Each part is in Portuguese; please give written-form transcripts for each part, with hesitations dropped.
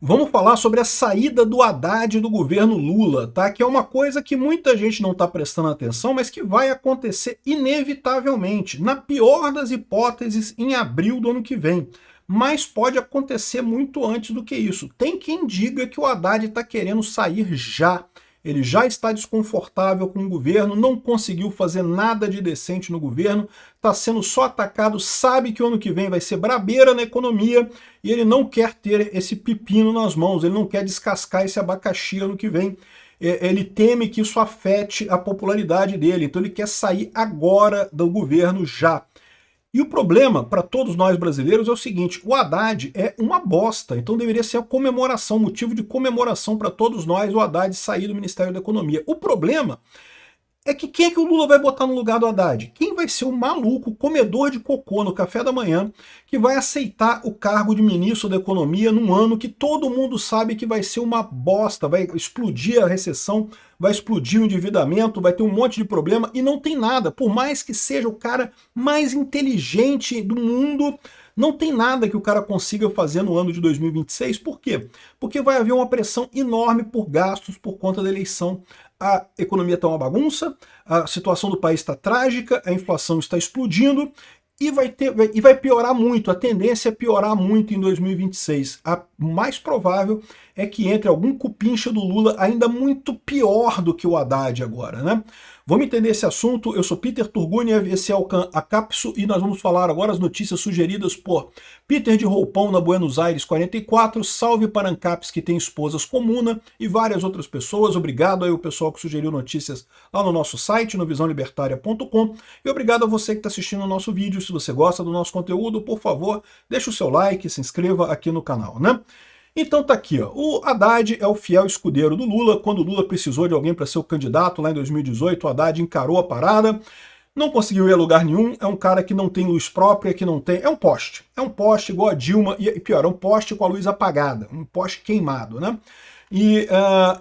Vamos falar sobre a saída do Haddad do governo Lula, tá? Que é uma coisa que muita gente não está prestando atenção, mas que vai acontecer inevitavelmente, na pior das hipóteses, em abril do ano que vem. Mas pode acontecer muito antes do que isso. Tem quem diga que o Haddad está querendo sair já. Ele já está desconfortável com o governo, não conseguiu fazer nada de decente no governo, está sendo só atacado, sabe que o ano que vem vai ser brabeira na economia e ele não quer ter esse pepino nas mãos, ele não quer descascar esse abacaxi ano que vem. Ele teme que isso afete a popularidade dele, então ele quer sair agora do governo já. E o problema para todos nós brasileiros é o seguinte: o Haddad é uma bosta, então deveria ser a comemoração, motivo de comemoração para todos nós o Haddad sair do Ministério da Economia. O problema é que quem é que o Lula vai botar no lugar do Haddad? Quem vai ser o maluco, comedor de cocô no café da manhã, que vai aceitar o cargo de ministro da Economia num ano que todo mundo sabe que vai ser uma bosta, vai explodir a recessão, vai explodir o endividamento, vai ter um monte de problema e não tem nada. Por mais que seja o cara mais inteligente do mundo, não tem nada que o cara consiga fazer no ano de 2026. Por quê? Porque vai haver uma pressão enorme por gastos por conta da eleição. A economia está uma bagunça, a situação do país está trágica, a inflação está explodindo e vai piorar muito. A tendência é piorar muito em 2026. A mais provável é que entre algum cupincha do Lula ainda muito pior do que o Haddad agora, né? Vamos entender esse assunto. Eu sou Peter Turguniev, esse é o Acapso e nós vamos falar agora as notícias sugeridas por Peter de Roupão, na Buenos Aires 44, salve para Ancaps que tem esposas comuna e várias outras pessoas. Obrigado aí ao pessoal que sugeriu notícias lá no nosso site, no visãolibertaria.com, e obrigado a você que está assistindo o nosso vídeo. Se você gosta do nosso conteúdo, por favor, deixe o seu like, se inscreva aqui no canal, né? Então tá aqui, ó. O Haddad é o fiel escudeiro do Lula. Quando o Lula precisou de alguém para ser o candidato lá em 2018, o Haddad encarou a parada, não conseguiu ir a lugar nenhum. É um cara que não tem luz própria, que não tem... É um poste. É um poste igual a Dilma, e pior, é um poste com a luz apagada, um poste queimado, né? E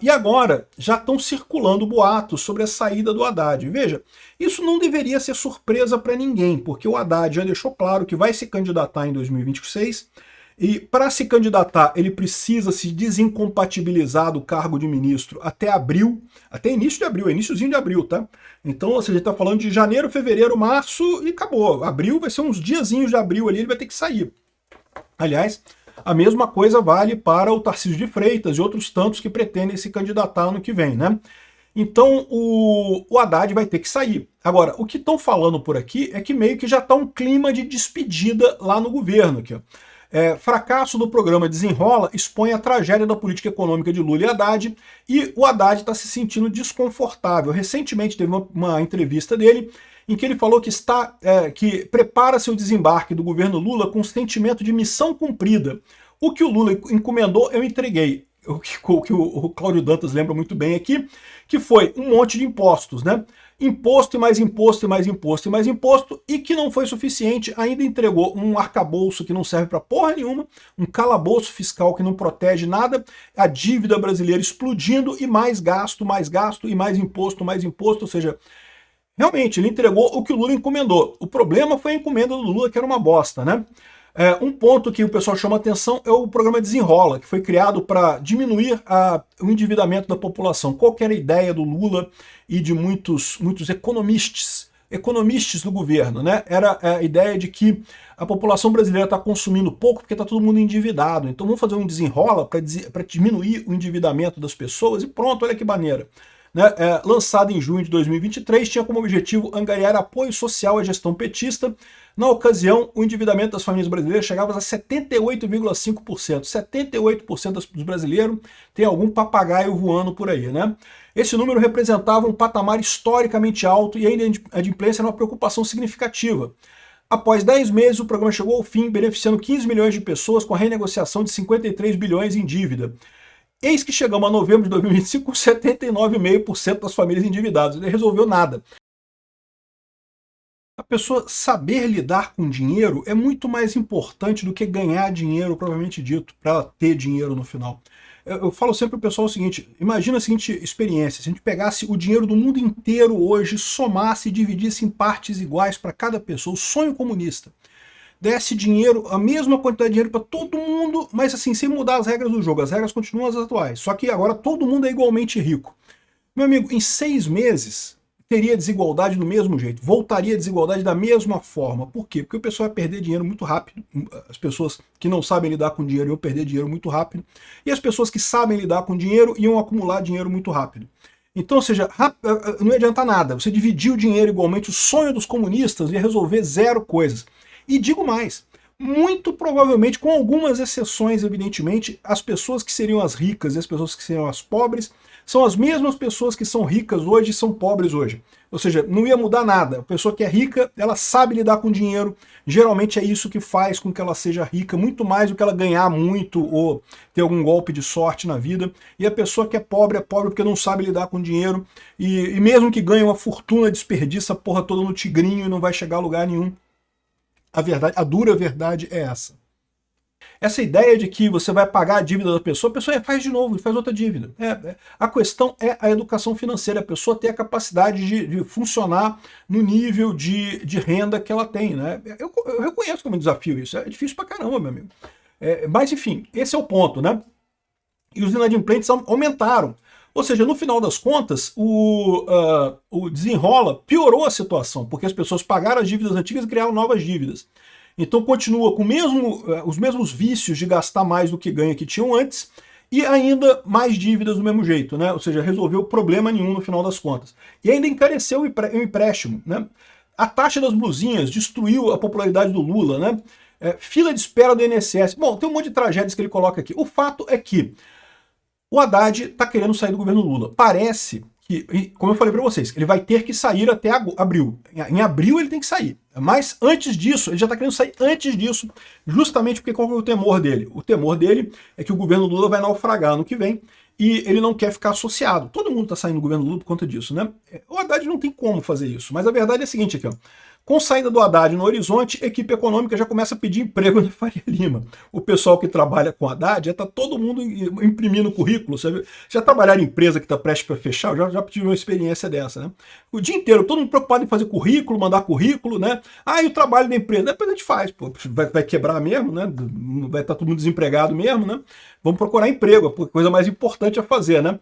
agora já estão circulando boatos sobre a saída do Haddad. Veja, isso não deveria ser surpresa para ninguém, porque o Haddad já deixou claro que vai se candidatar em 2026, e para se candidatar, ele precisa se desincompatibilizar do cargo de ministro até abril, até início de abril, iníciozinho de abril, tá? Então, ou seja, ele está falando de janeiro, fevereiro, março e acabou. Abril vai ser uns diazinhos de abril ali, ele vai ter que sair. Aliás, a mesma coisa vale para o Tarcísio de Freitas e outros tantos que pretendem se candidatar ano que vem, né? Então o Haddad vai ter que sair. Agora, o que estão falando por aqui é que meio que já está um clima de despedida lá no governo. Aqui, ó. Fracasso do programa Desenrola expõe a tragédia da política econômica de Lula e Haddad, e o Haddad está se sentindo desconfortável. Recentemente teve uma entrevista dele em que ele falou que prepara seu desembarque do governo Lula com sentimento de missão cumprida. O que o Lula encomendou, eu entreguei. O que o Cláudio Dantas lembra muito bem aqui, que foi um monte de impostos, né? Imposto e mais imposto e mais imposto e mais imposto, e que não foi suficiente, ainda entregou um arcabouço que não serve para porra nenhuma, um calabouço fiscal que não protege nada, a dívida brasileira explodindo e mais gasto e mais imposto, ou seja, realmente ele entregou o que o Lula encomendou. O problema foi a encomenda do Lula, que era uma bosta, né? Um ponto que o pessoal chama atenção é o programa Desenrola, que foi criado para diminuir o endividamento da população. Qual que era a ideia do Lula e de muitos economistas do governo, né? Era a ideia de que a população brasileira está consumindo pouco porque está todo mundo endividado. Então vamos fazer um Desenrola para diminuir o endividamento das pessoas e pronto, olha que maneira. Né, lançado em junho de 2023, tinha como objetivo angariar apoio social à gestão petista. Na ocasião, o endividamento das famílias brasileiras chegava a 78,5%. 78% dos brasileiros tem algum papagaio voando por aí, né? Esse número representava um patamar historicamente alto e ainda a inadimplência era uma preocupação significativa. Após 10 meses, o programa chegou ao fim, beneficiando 15 milhões de pessoas com a renegociação de 53 bilhões em dívida. Eis que chegamos a novembro de 2025 com 79,5% das famílias endividadas. Ele resolveu nada. A pessoa saber lidar com dinheiro é muito mais importante do que ganhar dinheiro, propriamente dito, para ela ter dinheiro no final. Eu falo sempre para o pessoal o seguinte, imagina a seguinte experiência, se a gente pegasse o dinheiro do mundo inteiro hoje, somasse e dividisse em partes iguais para cada pessoa, o sonho comunista. desse dinheiro, a mesma quantidade de dinheiro para todo mundo, mas assim, sem mudar as regras do jogo. As regras continuam as atuais, só que agora todo mundo é igualmente rico. Meu amigo, em 6 meses teria desigualdade do mesmo jeito, voltaria a desigualdade da mesma forma. Por quê? Porque o pessoal vai perder dinheiro muito rápido, as pessoas que não sabem lidar com dinheiro iam perder dinheiro muito rápido, e as pessoas que sabem lidar com dinheiro iam acumular dinheiro muito rápido. Então, ou seja, não ia adiantar nada, você dividir o dinheiro igualmente, o sonho dos comunistas ia resolver zero coisas. E digo mais, muito provavelmente, com algumas exceções, evidentemente, as pessoas que seriam as ricas e as pessoas que seriam as pobres são as mesmas pessoas que são ricas hoje e são pobres hoje. Ou seja, não ia mudar nada. A pessoa que é rica, ela sabe lidar com dinheiro, geralmente é isso que faz com que ela seja rica, muito mais do que ela ganhar muito ou ter algum golpe de sorte na vida. E a pessoa que é pobre porque não sabe lidar com dinheiro, e mesmo que ganhe uma fortuna, desperdiça a porra toda no tigrinho e não vai chegar a lugar nenhum. A dura verdade é essa. Essa ideia de que você vai pagar a dívida da pessoa, a pessoa faz de novo, faz outra dívida. A questão é a educação financeira, a pessoa ter a capacidade de funcionar no nível de renda que ela tem. Né? Eu reconheço como um desafio isso, é difícil pra caramba, meu amigo. Mas enfim, esse é o ponto, né? E os inadimplentes aumentaram. Ou seja, no final das contas, o desenrola piorou a situação, porque as pessoas pagaram as dívidas antigas e criaram novas dívidas. Então continua com os mesmos vícios de gastar mais do que ganha que tinham antes, e ainda mais dívidas do mesmo jeito, né? Ou seja, resolveu problema nenhum no final das contas. E ainda encareceu o empréstimo, né? A taxa das blusinhas destruiu a popularidade do Lula, né? Fila de espera do INSS. Bom, tem um monte de tragédias que ele coloca aqui. O fato é que o Haddad está querendo sair do governo Lula. Parece que, como eu falei para vocês, ele vai ter que sair até abril. Em abril ele tem que sair. Mas antes disso, ele já está querendo sair antes disso, justamente porque qual é o temor dele? O temor dele é que o governo Lula vai naufragar no que vem e ele não quer ficar associado. Todo mundo está saindo do governo Lula por conta disso, né? O Haddad não tem como fazer isso, mas a verdade é a seguinte aqui, ó. Com saída do Haddad no horizonte, a equipe econômica já começa a pedir emprego na Faria Lima. O pessoal que trabalha com Haddad já está todo mundo imprimindo currículo. Sabe? Já trabalharam em empresa que está prestes para fechar? Eu já tive uma experiência dessa. Né? O dia inteiro, todo mundo preocupado em fazer currículo, mandar currículo. Né? E o trabalho da empresa? Depois a gente faz. Pô, vai quebrar mesmo, né? Vai estar todo mundo desempregado mesmo. Né? Vamos procurar emprego, a coisa mais importante a fazer. Né?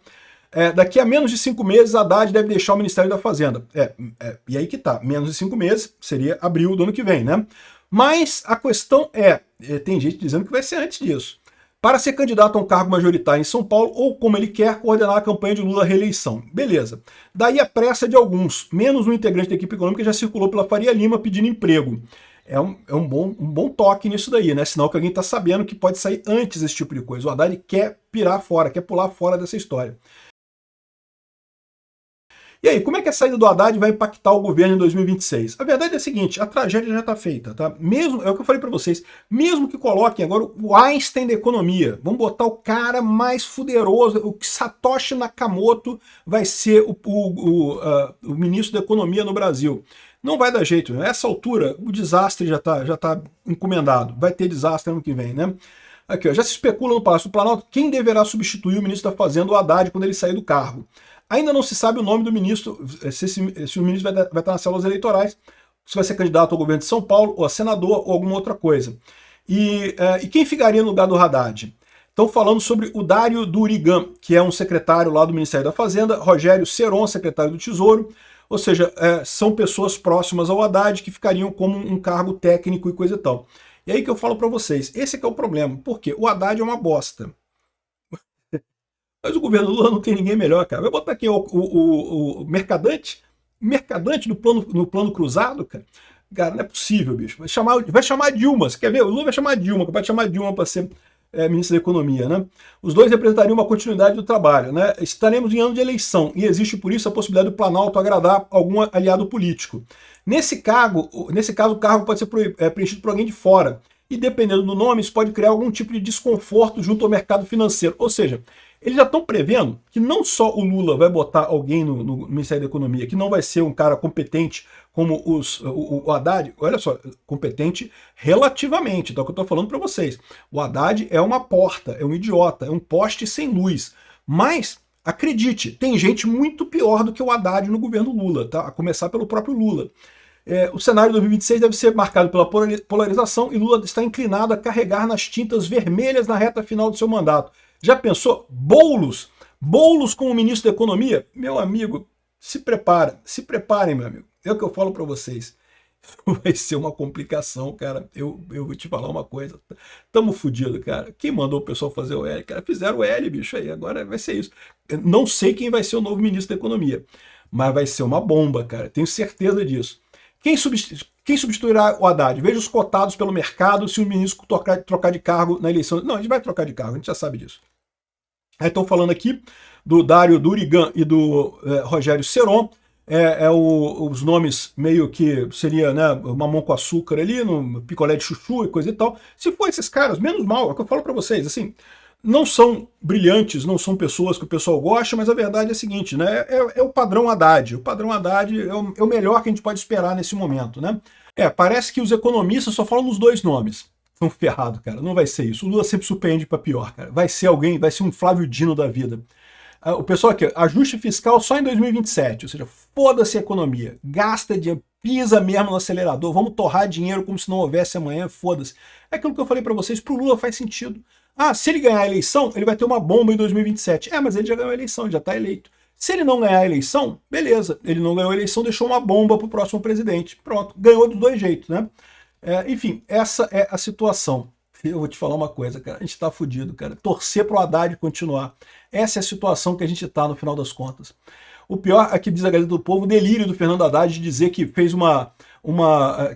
Daqui a menos de 5 meses, a Haddad deve deixar o Ministério da Fazenda. E aí que tá, menos de 5 meses seria abril do ano que vem, né? Mas a questão tem gente dizendo que vai ser antes disso. Para ser candidato a um cargo majoritário em São Paulo, ou como ele quer, coordenar a campanha de Lula à reeleição. Beleza. Daí a pressa de alguns, menos um integrante da equipe econômica já circulou pela Faria Lima pedindo emprego. É um bom toque nisso daí, né? Sinal que alguém está sabendo que pode sair antes desse tipo de coisa. O Haddad quer pirar fora, quer pular fora dessa história. E aí, como é que a saída do Haddad vai impactar o governo em 2026? A verdade é a seguinte, a tragédia já está feita, tá? Mesmo, é o que eu falei para vocês, mesmo que coloquem agora o Einstein da economia, vamos botar o cara mais fuderoso, o Satoshi Nakamoto vai ser o ministro da economia no Brasil. Não vai dar jeito, nessa altura o desastre já tá encomendado, vai ter desastre ano que vem, né? Aqui, ó, já se especula no Palácio do Planalto quem deverá substituir o ministro da Fazenda, o Haddad, quando ele sair do cargo. Ainda não se sabe o nome do ministro, se o ministro vai estar nas células eleitorais, se vai ser candidato ao governo de São Paulo, ou a senador, ou alguma outra coisa. E quem ficaria no lugar do Haddad? Estão falando sobre o Dário Durigan, que é um secretário lá do Ministério da Fazenda, Rogério Seron, secretário do Tesouro, ou seja, são pessoas próximas ao Haddad que ficariam como um cargo técnico e coisa e tal. E aí que eu falo para vocês, esse é que é o problema, porque o Haddad é uma bosta. Mas o governo Lula não tem ninguém melhor, cara. Vai botar aqui o Mercadante no plano cruzado, cara. Cara, não é possível, bicho. Vai chamar a Dilma. Você quer ver? O Lula vai chamar a Dilma, vai chamar a Dilma para ser ministro da Economia, né? Os dois representariam uma continuidade do trabalho, né? Estaremos em ano de eleição e existe por isso a possibilidade do Planalto agradar algum aliado político. Nesse caso, o cargo pode ser preenchido por alguém de fora. E dependendo do nome, isso pode criar algum tipo de desconforto junto ao mercado financeiro. Ou seja, eles já estão prevendo que não só o Lula vai botar alguém no Ministério da Economia, que não vai ser um cara competente como o Haddad, olha só, competente relativamente, então é o que eu estou falando para vocês. O Haddad é uma porta, é um idiota, é um poste sem luz. Mas, acredite, tem gente muito pior do que o Haddad no governo Lula, tá? A começar pelo próprio Lula. O cenário de 2026 deve ser marcado pela polarização e Lula está inclinado a carregar nas tintas vermelhas na reta final do seu mandato. Já pensou? Boulos? Boulos como ministro da Economia? Meu amigo, se preparem, meu amigo. É o que eu falo para vocês. Vai ser uma complicação, cara. Eu vou te falar uma coisa. Tamo fudido, cara. Quem mandou o pessoal fazer o L? Cara, fizeram o L, bicho, aí. Agora vai ser isso. Eu não sei quem vai ser o novo ministro da Economia, mas vai ser uma bomba, cara. Tenho certeza disso. Quem substituirá o Haddad? Veja os cotados pelo mercado se o ministro trocar de cargo na eleição. Não, a gente vai trocar de cargo, a gente já sabe disso. Aí estão falando aqui do Dário Durigan e do Rogério Seron. Os nomes meio que seria, né, mamão com açúcar ali, no picolé de chuchu e coisa e tal. Se for esses caras, menos mal, é o que eu falo para vocês, assim, não são brilhantes, não são pessoas que o pessoal gosta, mas a verdade é a seguinte, né, é o padrão Haddad. O padrão Haddad é o melhor que a gente pode esperar nesse momento, né. Parece que os economistas só falam nos dois nomes. Estão ferrados, cara, não vai ser isso. O Lula sempre surpreende para pior, cara. Vai ser alguém, vai ser um Flávio Dino da vida. O pessoal aqui, ajuste fiscal só em 2027, ou seja, foda-se a economia, gasta dinheiro, pisa mesmo no acelerador, vamos torrar dinheiro como se não houvesse amanhã, foda-se. É aquilo que eu falei para vocês, pro Lula faz sentido. Se ele ganhar a eleição, ele vai ter uma bomba em 2027. Mas ele já ganhou a eleição, ele já tá eleito. Se ele não ganhar a eleição, beleza, ele não ganhou a eleição, deixou uma bomba pro próximo presidente. Pronto, ganhou dos dois jeitos, né? Enfim, essa é a situação. Eu vou te falar uma coisa, cara, a gente tá fudido, cara. Torcer pro Haddad continuar. Essa é a situação que a gente tá no final das contas. O pior é que diz a Gazeta do Povo, o delírio do Fernando Haddad de dizer que fez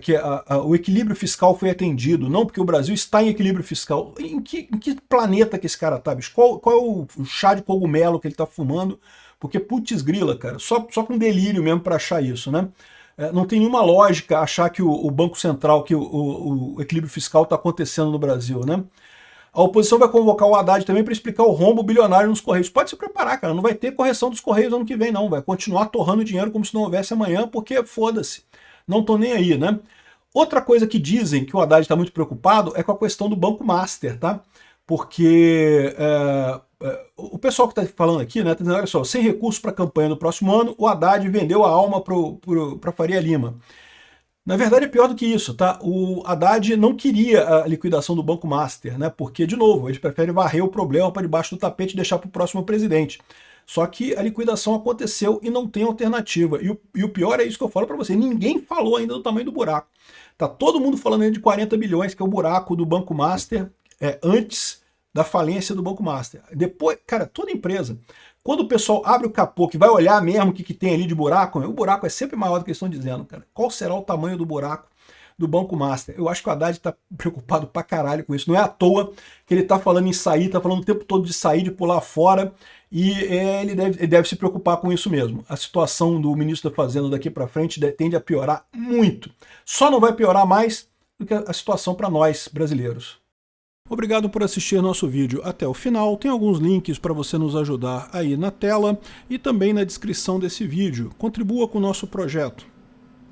que o equilíbrio fiscal foi atendido. Não, porque o Brasil está em equilíbrio fiscal. Em que planeta que esse cara tá, bicho? Qual é o chá de cogumelo que ele tá fumando? Porque, putz grila, cara, só com delírio mesmo para achar isso, né? Não tem nenhuma lógica achar que o Banco Central, que o equilíbrio fiscal está acontecendo no Brasil, né? A oposição vai convocar o Haddad também para explicar o rombo bilionário nos Correios. Pode se preparar, cara, não vai ter correção dos Correios ano que vem, não. Vai continuar torrando dinheiro como se não houvesse amanhã, porque foda-se. Não tô nem aí, né? Outra coisa que dizem que o Haddad está muito preocupado é com a questão do Banco Master, tá? Porque o pessoal que está falando aqui, né, tá dizendo, olha só, sem recursos para a campanha do próximo ano, o Haddad vendeu a alma para Faria Lima. Na verdade é pior do que isso, tá? O Haddad não queria a liquidação do Banco Master, né? Porque, de novo, ele prefere varrer o problema para debaixo do tapete e deixar para o próximo presidente. Só que a liquidação aconteceu e não tem alternativa. E o pior é isso que eu falo para você, ninguém falou ainda do tamanho do buraco. Tá todo mundo falando ainda de 40 bilhões, que é o buraco do Banco Master, antes da falência do Banco Master. Depois, cara, toda empresa, quando o pessoal abre o capô, que vai olhar mesmo o que tem ali de buraco, o buraco é sempre maior do que eles estão dizendo, cara. Qual será o tamanho do buraco do Banco Master? Eu acho que o Haddad tá preocupado pra caralho com isso. Não é à toa que ele tá falando em sair, tá falando o tempo todo de sair, de pular fora, e ele deve se preocupar com isso mesmo. A situação do ministro da Fazenda daqui para frente tende a piorar muito. Só não vai piorar mais do que a situação para nós, brasileiros. Obrigado por assistir nosso vídeo até o final. Tem alguns links para você nos ajudar aí na tela e também na descrição desse vídeo. Contribua com o nosso projeto.